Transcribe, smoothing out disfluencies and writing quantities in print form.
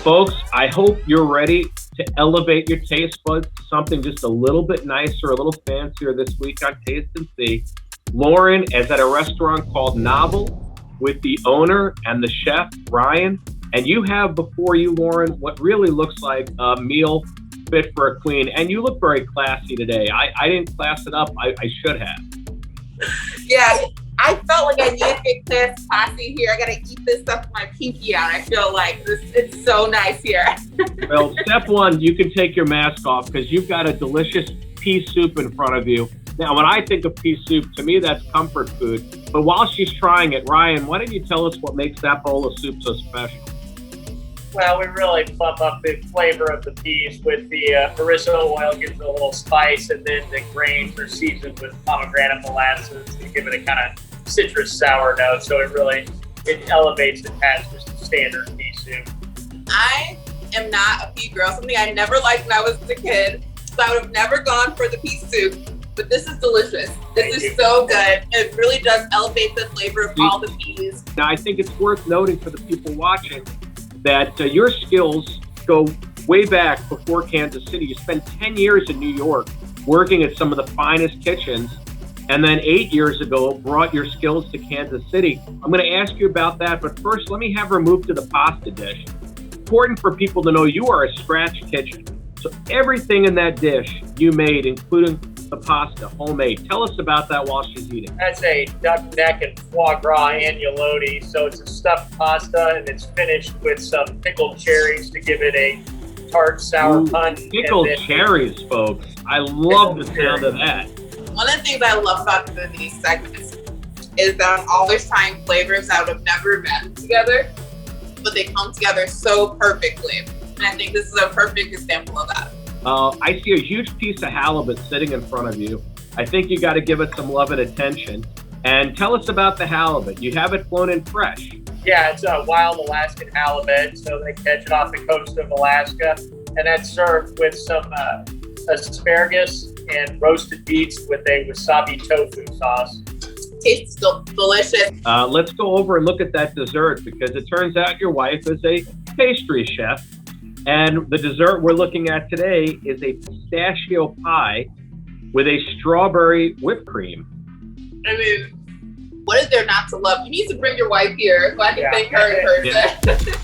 Folks, I hope you're ready to elevate your taste buds to something just a little bit nicer, a little fancier this week on Taste and See. Lauren is at a restaurant called Novel with the owner and the chef, Ryan. And you have before you, Lauren, what really looks like a meal fit for a queen. And you look very classy today. I didn't class it up. I should have. Yeah, I felt like I needed to get classy here. I gotta eat this stuff with my pinky out. I feel like it's so nice here. Well, step one, you can take your mask off because you've got a delicious pea soup in front of you. Now, when I think of pea soup, to me, that's comfort food. But while she's trying it, Ryan, why don't you tell us what makes that bowl of soup so special? Well, we really plump up the flavor of the peas with the harissa oil, gives it a little spice, and then the grains are seasoned with pomegranate molasses to give it a kind of citrus sour note. So it elevates it past just a standard pea soup. I am not a pea girl, something I never liked when I was a kid. So I would have never gone for the pea soup. But this is delicious. This is so good. It really does elevate the flavor of all the peas. Now, I think it's worth noting for the people watching that your skills go way back before Kansas City. You spent 10 years in New York working at some of the finest kitchens, and then 8 years ago brought your skills to Kansas City. I'm going to ask you about that, but first let me have her move to the pasta dish. Important for people to know you are a scratch kitchen. So everything in that dish you made, including the pasta, homemade. Tell us about that while she's eating. That's a duck neck and foie gras agnolotti. So it's a stuffed pasta, and it's finished with some pickled cherries to give it a tart, sour punch. Pickled cherries, folks. I love the sound of that. One of the things I love about doing these segments is that I'm always trying flavors that I would have never imagined together, but they come together so perfectly. And I think this is a perfect example of that. I see a huge piece of halibut sitting in front of you. I think you got to give it some love and attention. And tell us about the halibut. You have it flown in fresh. Yeah, it's a wild Alaskan halibut, so they catch it off the coast of Alaska, and that's served with some asparagus and roasted beets with a wasabi tofu sauce. Tastes delicious. Let's go over and look at that dessert, because it turns out your wife is a pastry chef. And the dessert we're looking at today is a pistachio pie with a strawberry whipped cream. I mean, what is there not to love? You need to bring your wife here so I can thank her in person. Yeah.